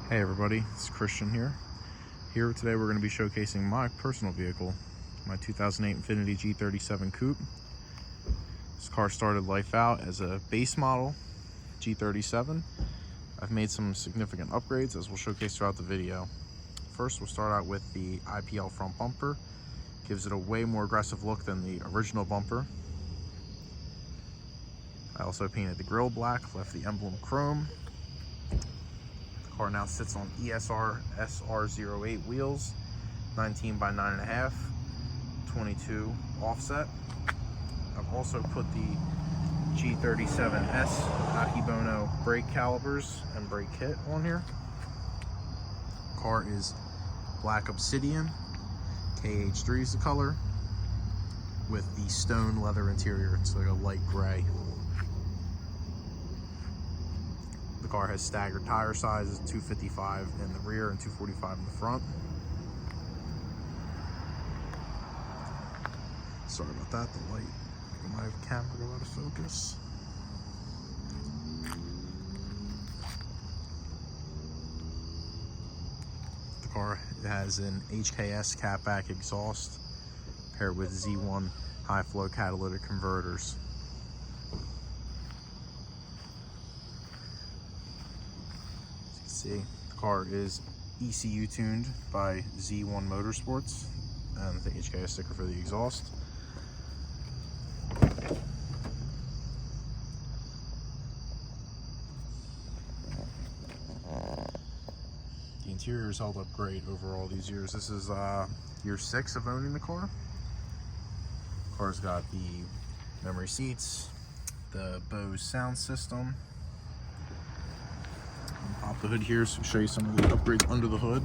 Hey everybody, it's Christian here. Here today we're going to be showcasing my personal vehicle, my 2008 Infiniti G37 Coupe. This car started life out as a base model G37. I've made some significant upgrades as we'll showcase throughout the video. First, we'll start out with the IPL front bumper. Gives it a way more aggressive look than the original bumper. I also painted the grille black, left the emblem chrome. The car now sits on ESR SR08 wheels, 19 by 9.5, 22 offset. I've also put the G37S Akebono brake calipers and brake kit on here. Car is black obsidian, KH3 is the color, with the stone leather interior. It's like a light gray. The car has staggered tire sizes, 255 in the rear and 245 in the front. Sorry about that, the light. I might have the camera go out of focus. The car has an HKS catback exhaust paired with Z1 high flow catalytic converters. See, the car is ECU tuned by Z1 Motorsports and the HKS sticker for the exhaust. The interior has held up great over all these years. This is year 6 of owning the car. The car's got the memory seats, the Bose sound system. Pop the hood here so show you some of the upgrades under the hood.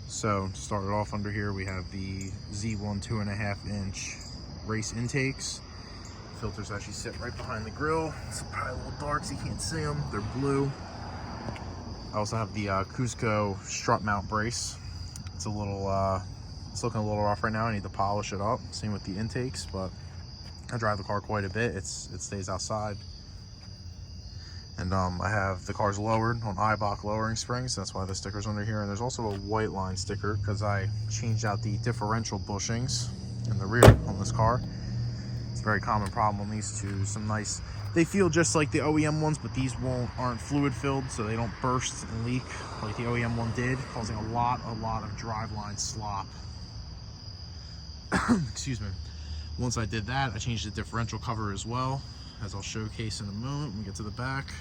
So to start it off under here, we have the Z1 2.5-inch race intakes. Filters actually sit right behind the grill. It's probably a little dark so you can't see them. They're blue. I also have the Cusco strut mount brace. It's a little, it's looking a little rough right now. I need to polish it up. Same with the intakes, but I drive the car quite a bit. It stays outside. And I have the car's lowered on Eibach lowering springs. That's why the sticker's under here. And there's also a white line sticker because I changed out the differential bushings in the rear on this car. It's a very common problem on these two. Some nice, they feel just like the OEM ones, but these aren't fluid filled, so they don't burst and leak like the OEM one did, causing a lot of driveline slop. Excuse me. Once I did that, I changed the differential cover as well, as I'll showcase in a moment when we get to the back.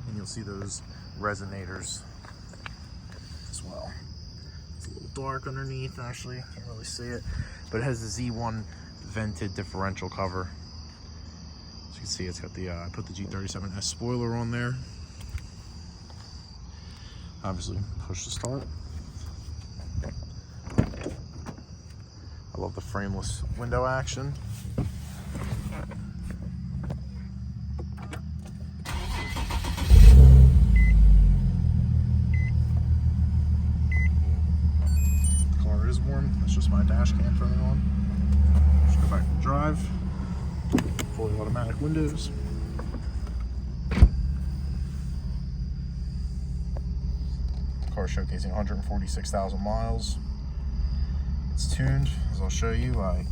And you'll see those resonators as well. It's a little dark underneath, actually, can't really see it, but it has the Z1 vented differential cover. As you can see, it's got the I put the G37S spoiler on there. Obviously, push to start. I love the frameless window action. The car is warm. That's just my dash cam turning on. Go back to drive. Fully automatic windows. Car showcasing 146,000 miles. It's tuned, as I'll show you. I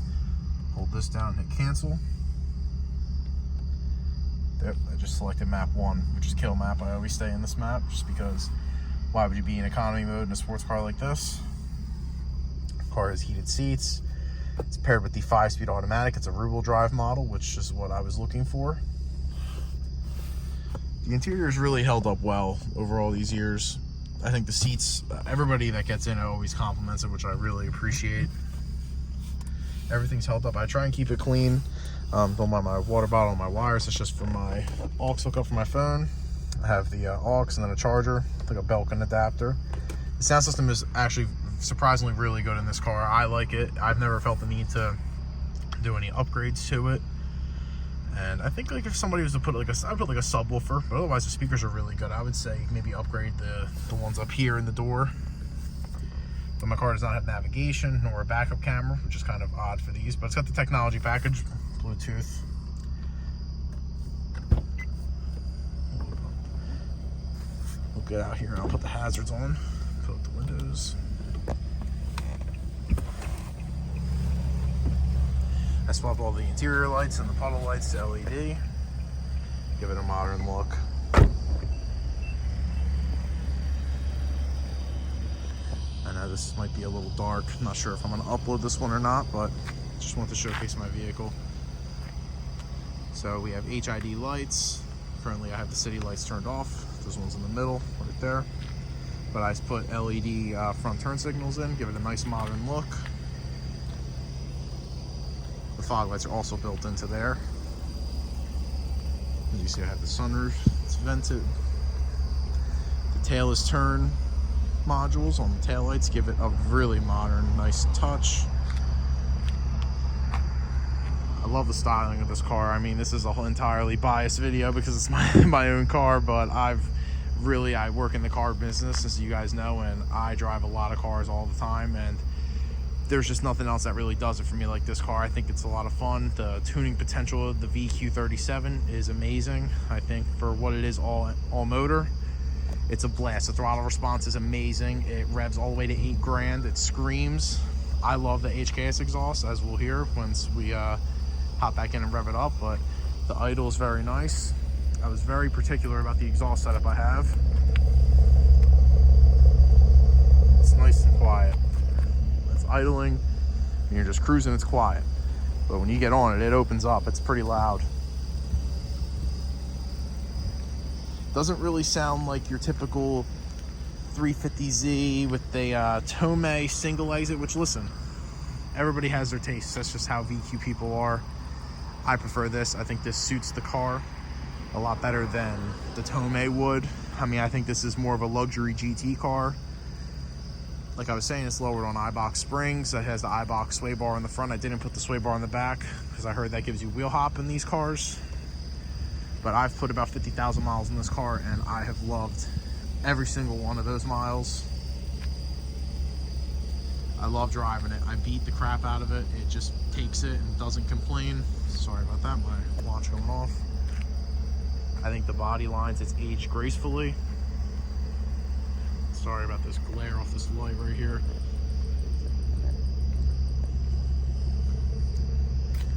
hold this down and hit cancel. Yep, I just selected map 1, which is kill map. I always stay in this map just because why would you be in economy mode in a sports car like this? The car has heated seats. It's paired with the 5-speed automatic. It's a rear-wheel drive model, which is what I was looking for. The interior has really held up well over all these years. I think the seats, everybody that gets in always compliments it, which I really appreciate. Everything's held up. I try and keep it clean. Don't mind my water bottle and my wires. It's just for my aux hookup for my phone. I have the aux and then a charger, like a Belkin adapter. The sound system is actually surprisingly really good in this car. I like it. I've never felt the need to do any upgrades to it. And I think like if somebody was to put like I'd put like a subwoofer, but otherwise the speakers are really good. I would say maybe upgrade the ones up here in the door. But my car does not have navigation nor a backup camera, which is kind of odd for these, but it's got the technology package, Bluetooth. We'll get out here and I'll put the hazards on, put up the windows. I swapped all the interior lights and the puddle lights to LED. Give it a modern look. I know this might be a little dark. I'm not sure if I'm going to upload this one or not, but just want to showcase my vehicle. So we have HID lights. Currently I have the city lights turned off. Those ones in the middle, right there. But I put LED front turn signals in, give it a nice modern look. The fog lights are also built into there. As you see, I have the sunroof, it's vented. The tail is turned modules on the tail lights give it a really modern, nice touch. I love the styling of this car. I mean, this is a whole entirely biased video because it's my own car, but I work in the car business, as you guys know, and I drive a lot of cars all the time, and there's just nothing else that really does it for me like this car. I think it's a lot of fun. The tuning potential of the VQ37 is amazing. I think for what it is, all motor, it's a blast. The throttle response is amazing. It revs all the way to 8 grand. It screams. I love the HKS exhaust, as we'll hear once we hop back in and rev it up, but the idle is very nice. I was very particular about the exhaust setup I have. It's nice and quiet. Idling and you're just cruising, it's quiet, but when you get on it, it opens up. It's pretty loud. Doesn't really sound like your typical 350Z with the Tome single exit, which, listen, everybody has their tastes. That's just how VQ people are. I prefer this. I think this suits the car a lot better than the Tome would. I mean, I think this is more of a luxury GT car. Like I was saying, it's lowered on iBox springs. It has the iBox sway bar on the front. I didn't put the sway bar on the back because I heard that gives you wheel hop in these cars. But I've put about 50,000 miles in this car, and I have loved every single one of those miles. I love driving it. I beat the crap out of it. It just takes it and doesn't complain. Sorry about that, my watch going off. I think the body lines, it's aged gracefully. Sorry about this glare off this light right here.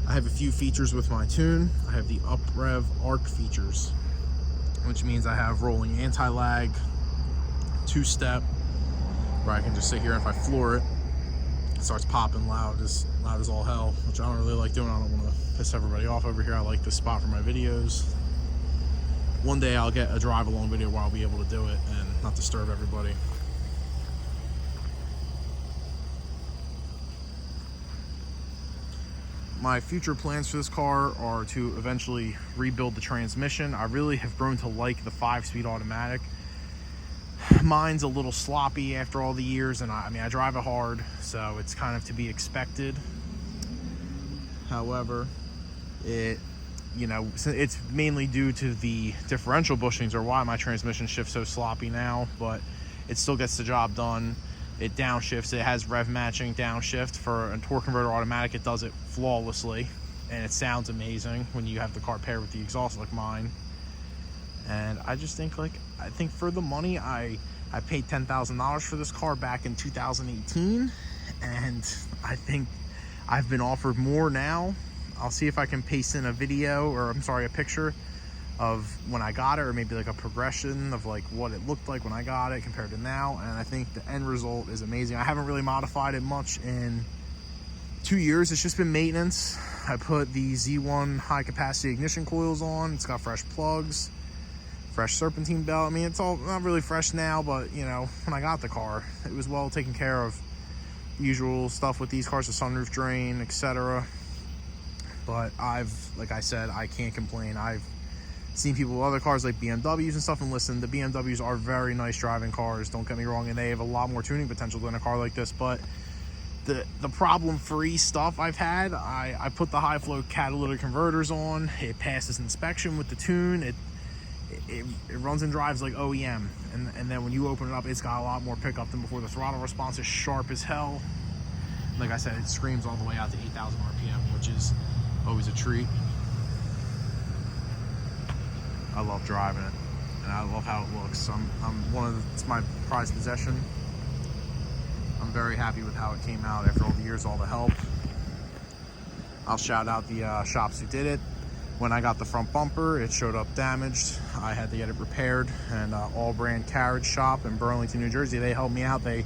I have a few features with my tune. I have the up rev arc features, which means I have rolling anti-lag, 2-step, where I can just sit here and if I floor it, it starts popping loud as all hell, which I don't really like doing. I don't want to piss everybody off over here. I like this spot for my videos. One day I'll get a drive along video where I'll be able to do it and not disturb everybody. My future plans for this car are to eventually rebuild the transmission. I really have grown to like the 5-speed automatic. Mine's a little sloppy after all the years, and I mean, I drive it hard, so it's kind of to be expected. However, it's mainly due to the differential bushings or why my transmission shifts so sloppy now, but it still gets the job done. It downshifts. It has rev matching downshift. For a torque converter automatic, it does it flawlessly, and it sounds amazing when you have the car paired with the exhaust like mine. And I just think, I think for the money, I paid $10,000 for this car back in 2018, and I think I've been offered more now. I'll see if I can paste in a video, or I'm sorry, a picture of when I got it, or maybe like a progression of like what it looked like when I got it compared to now. And I think the end result is amazing. I haven't really modified it much in 2 years. It's just been maintenance. I put the Z1 high capacity ignition coils on. It's got fresh plugs, fresh serpentine belt. I mean, it's all not really fresh now, but you know, when I got the car, it was well taken care of. Usual stuff with these cars, the sunroof drain, etc. But like I said, I can't complain. I've seen people with other cars like BMWs and stuff, and listen, the BMWs are very nice driving cars, don't get me wrong, and they have a lot more tuning potential than a car like this, but The problem-free stuff I've had, I put the high flow catalytic converters on. It passes inspection with the tune. It runs and drives like OEM, and then when you open it up, it's got a lot more pickup than before. The throttle response is sharp as hell. Like I said, it screams all the way out to 8,000 RPM, which is always a treat. I love driving it, and I love how it looks. It's my prized possession. I'm very happy with how it came out after all the years, all the help. I'll shout out the shops who did it. When I got the front bumper, it showed up damaged. I had to get it repaired, and All Brand Carriage Shop in Burlington, New Jersey, they helped me out. They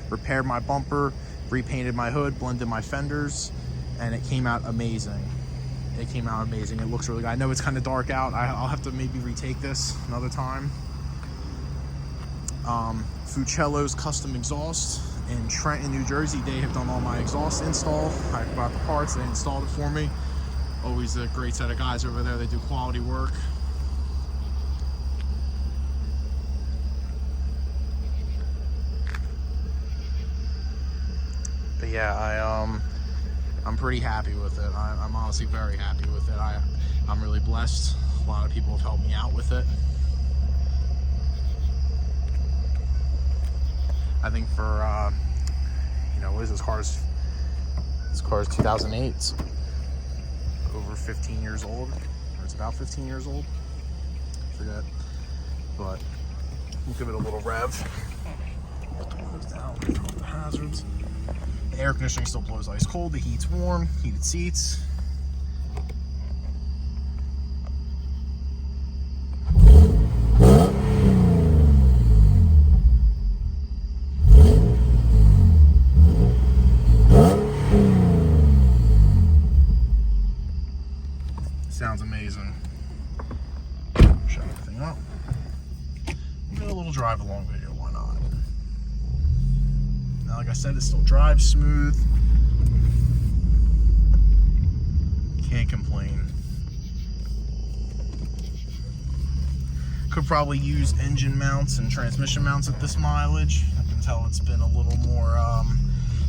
repaired my bumper, repainted my hood, blended my fenders, and it came out amazing. It came out amazing. It looks really good. I know it's kind of dark out. I'll have to maybe retake this another time. Fucello's Custom Exhaust in Trenton, New Jersey. They have done all my exhaust install. I bought the parts, they installed it for me. Always a great set of guys over there. They do quality work. But yeah, I'm pretty happy with it. I'm honestly very happy with it. I'm really blessed. A lot of people have helped me out with it. I think for, you know, what is this car's? This car is 2008. It's over 15 years old. Or it's about 15 years old. I forget. But we'll give it a little rev. Put the windows down, turn off the hazards. The air conditioning still blows ice cold. The heat's warm. Heated seats. Sounds amazing. Shut everything up. We'll get a little drive along video, why not? Now, like I said, it still drives smooth. Can't complain. Could probably use engine mounts and transmission mounts at this mileage. I can tell it's been a little more,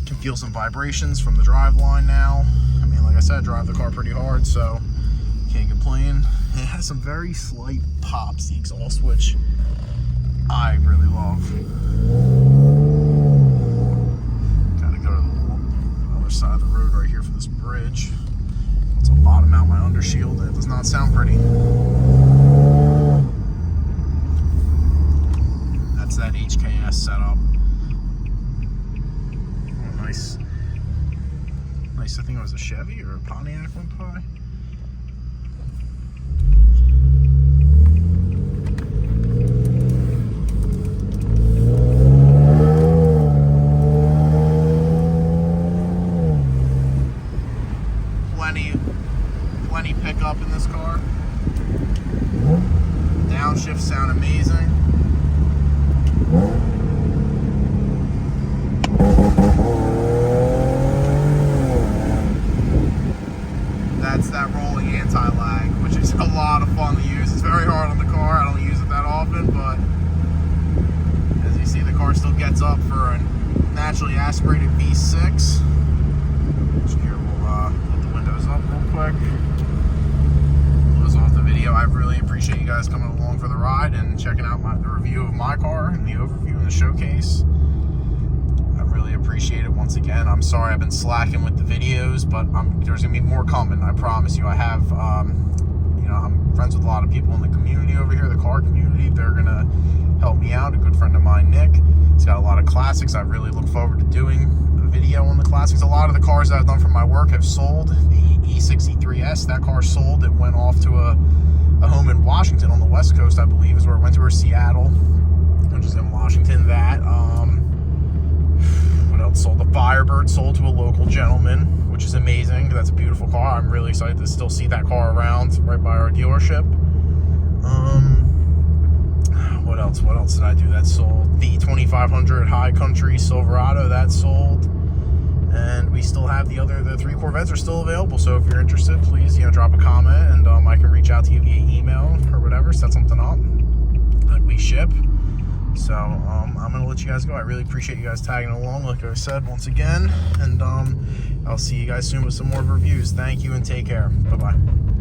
can feel some vibrations from the drive line now. I mean, like I said, I drive the car pretty hard, so can't complain. It has some very slight pops, the exhaust, which I really love. Gotta go to the other side of the road right here for this bridge. So I'll bottom out my undershield. It does not sound pretty. That's that HKS setup. Oh, nice. Nice, I think it was a Chevy or a Pontiac went by. Plenty pickup in this car. Downshifts sound amazing. That's that rolling anti-lag, which is a lot of fun to use. It's very hard on the car. I don't use it that often, but as you see, the car still gets up for a naturally aspirated V6. Here, we'll put the windows up real quick. Close off the video. I really appreciate you guys coming along for the ride and checking out the review of my car and the overview and the showcase. I really appreciate it once again. I'm sorry I've been slacking with the videos, but there's gonna be more coming. I promise you. I have, you know, I'm friends with a lot of people in the community over here, the car community. They're gonna help me out. A good friend of mine, Nick, he's got a lot of classics. I really look forward to doing a video on the classics. A lot of the cars that I've done for my work have sold. The E63S, that car sold. It went off to a home in Washington on the West Coast, I believe, is where it went to, or Seattle, which is in Washington. That, what else sold? The Firebird sold to a local gentleman, which is amazing. That's a beautiful car. I'm really excited to still see that car around right by our dealership. What else? What else did I do that sold? The 2500 High Country Silverado, that sold. And we still have the 3 Corvettes are still available. So if you're interested, please, you know, drop a comment, and I can reach out to you via email or whatever, set something up. Like, we ship. So I'm gonna let you guys go. I really appreciate you guys tagging along, like I said once again, and I'll see you guys soon with some more reviews. Thank you and take care. Bye bye.